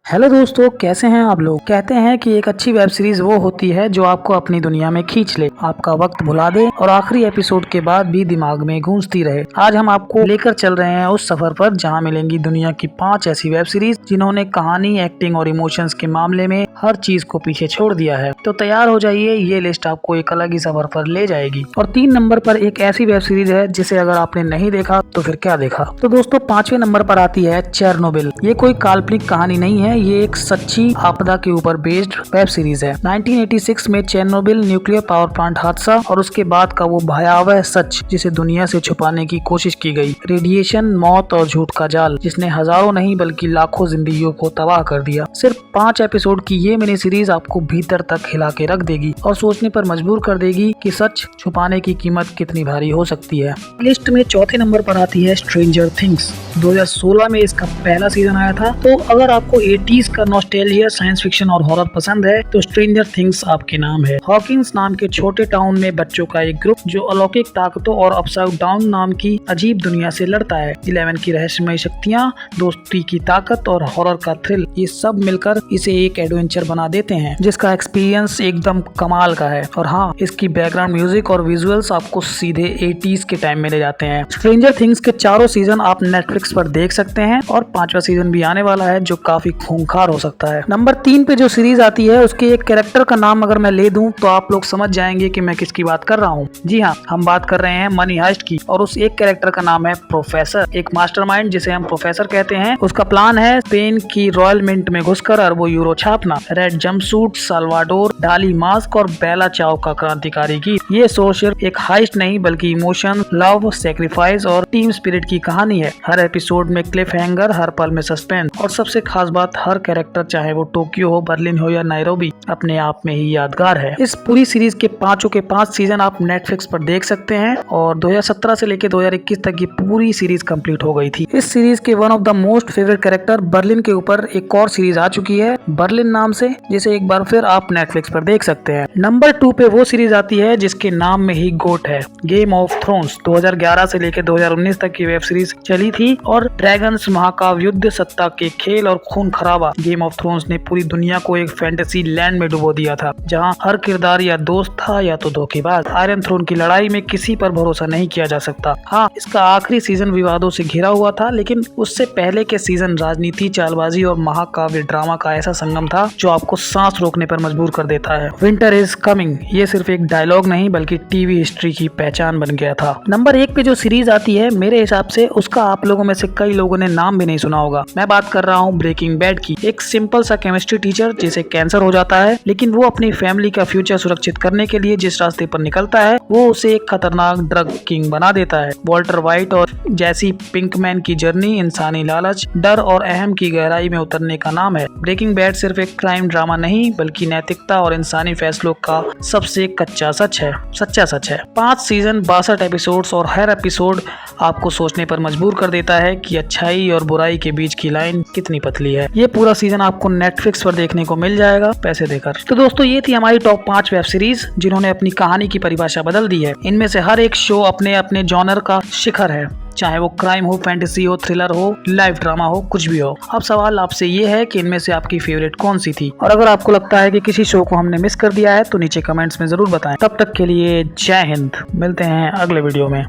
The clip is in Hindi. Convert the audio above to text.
हेलो दोस्तों, कैसे हैं आप लोग। कहते हैं कि एक अच्छी वेब सीरीज वो होती है जो आपको अपनी दुनिया में खींच ले, आपका वक्त भुला दे और आखिरी एपिसोड के बाद भी दिमाग में गूंजती रहे। आज हम आपको लेकर चल रहे हैं उस सफर पर जहां मिलेंगी दुनिया की 5 ऐसी वेब सीरीज जिन्होंने कहानी, एक्टिंग और इमोशंस के मामले में हर चीज को पीछे छोड़ दिया है। तो तैयार हो जाइए, ये लिस्ट आपको एक अलग ही सफर पर ले जाएगी। और 3 नंबर पर एक ऐसी वेब सीरीज है जिसे अगर आपने नहीं देखा तो फिर क्या देखा। तो दोस्तों 5वें नंबर पर आती है चेरनोबिल। ये कोई काल्पनिक कहानी नहीं है, ये एक सच्ची आपदा के ऊपर बेस्ड वेब सीरीज है। 1986 में चेरनोबिल न्यूक्लियर पावर प्लांट हादसा और उसके बाद का वो भयावह सच जिसे दुनिया से छुपाने की कोशिश की गई। रेडिएशन, मौत और झूठ का जाल जिसने हजारों नहीं बल्कि लाखों जिंदगियों को तबाह कर दिया। सिर्फ 5 एपिसोड की ये मिनी सीरीज आपको भीतर तक हिला के रख देगी और सोचने पर मजबूर कर देगी कि सच छुपाने की कीमत कितनी भारी हो सकती है। लिस्ट में चौथे नंबर पर आती है स्ट्रेंजर थिंग्स। 2016 में इसका पहला सीजन आया था। तो अगर आपको 80s का नॉस्टैल्जिया, साइंस फिक्शन और हॉरर पसंद है तो स्ट्रेंजर थिंग्स आपके नाम है। हॉकिंस नाम के छोटे टाउन में बच्चों का एक ग्रुप जो अलौकिक ताकतों और अपसाइड डाउन नाम की अजीब दुनिया से लड़ता है। 11 की रहस्यमय शक्तियाँ, दोस्ती की ताकत और हॉरर का थ्रिल, ये सब मिलकर इसे एक एडवेंचर बना देते हैं जिसका एक्सपीरियंस एकदम कमाल का है। और हाँ, इसकी बैकग्राउंड म्यूजिक और विजुअल्स आपको सीधे 80s के टाइम में ले जाते हैं। स्ट्रेंजर थिंग्स के चारों सीजन आप नेटफ्लिक्स पर देख सकते हैं और 5वां सीजन भी आने वाला है जो काफी खूंखार हो सकता है। नंबर 3 पे जो सीरीज आती है उसके एक कैरेक्टर का नाम अगर मैं ले दूं तो आप लोग समझ जाएंगे कि मैं किसकी बात कर रहा हूं। जी हाँ, हम बात कर रहे हैं मनी हाइस्ट की और उस एक कैरेक्टर का नाम है प्रोफेसर। एक मास्टरमाइंड जिसे हम प्रोफेसर कहते हैं, उसका प्लान है स्पेन की रॉयल मिंट में घुसकर अरबों यूरो छापना। रेड जंपसूट, साल्वाडोर डाली मास्क और बेला चाओ का क्रांतिकारी गीत। ये शो सिर्फ एक हाइस्ट नहीं बल्कि इमोशन, लव, सेक्रीफाइस और टीम स्पिरिट की कहानी है। हर एपिसोड में क्लिफ हैंगर, हर पल में सस्पेंस और सबसे खास बात, हर कैरेक्टर चाहे वो टोक्यो हो, बर्लिन हो या नायरोबी, अपने आप में ही यादगार है। इस पूरी सीरीज के 5 सीजन आप नेटफ्लिक्स पर देख सकते हैं और 2017 से लेकर 2021 तक ये पूरी सीरीज कंप्लीट हो गई थी। इस सीरीज के one of the most favourite character Berlin के ऊपर एक और सीरीज आ चुकी है बर्लिन नाम से, जिसे एक बार फिर आप नेटफ्लिक्स पर देख सकते हैं। नंबर 2 पे वो सीरीज आती है जिसके नाम में ही गोट है, गेम ऑफ थ्रोन्स। 2011 से लेकर 2019 तक की वेब सीरीज चली थी और ड्रैगन्स, महाकाव्य युद्ध, सत्ता के खेल और खून खराबा, गेम ऑफ थ्रोन्स ने पूरी दुनिया को एक फैंटेसी लैंड में डुबो दिया था जहां हर किरदार या दोस्त था या तो धोखेबाज। आयरन थ्रोन की लड़ाई में किसी पर भरोसा नहीं किया जा सकता। हाँ, इसका आखिरी सीजन विवादों से घिरा हुआ था, लेकिन उससे पहले के सीजन राजनीति, चालबाजी और महाकाव्य ड्रामा का ऐसा संगम था जो आपको सांस रोकने पर मजबूर कर देता है। विंटर इज कमिंग ये सिर्फ एक डायलॉग नहीं बल्कि टीवी हिस्ट्री की पहचान बन गया था। नंबर 1 पे जो सीरीज आती है, मेरे हिसाब से उसका आप लोगों में से कई लोगों ने नाम भी नहीं सुना होगा। मैं बात कर रहा हूँ ब्रेकिंग बैड की। एक सिंपल सा केमिस्ट्री टीचर जिसे कैंसर हो जाता है, लेकिन वो अपनी फैमिली का फ्यूचर सुरक्षित करने के लिए जिस रास्ते पर निकलता है वो उसे एक खतरनाक ड्रग किंग बना देता है। वॉल्टर वाइट और जैसी पिंकमैन की जर्नी इंसानी लालच, डर और अहम की गहराई में उतरने का नाम है। ब्रेकिंग बैड सिर्फ एक क्राइम ड्रामा नहीं बल्कि नैतिकता और इंसानी फैसलों का सबसे सच्चा सच है। 5 सीजन, 62 एपिसोड्स और हर एपिसोड आपको सोचने पर मजबूर कर देता है कि अच्छाई और बुराई के बीच की लाइन कितनी पतली है। ये पूरा सीजन आपको नेटफ्लिक्स पर देखने को मिल जाएगा पैसे देकर। तो दोस्तों ये थी हमारी टॉप 5 वेब सीरीज जिन्होंने अपनी कहानी की परिभाषा बदल दी है। इनमें से हर एक शो अपने अपने जॉनर का शिखर है, चाहे वो क्राइम हो, फैंटेसी हो, थ्रिलर हो, लाइव ड्रामा हो, कुछ भी हो। अब सवाल आपसे ये है कि इनमें से आपकी फेवरेट कौन सी थी, और अगर आपको लगता है कि किसी शो को हमने मिस कर दिया है तो नीचे कमेंट्स में जरूर बताएं। तब तक के लिए जय हिंद, मिलते हैं अगले वीडियो में।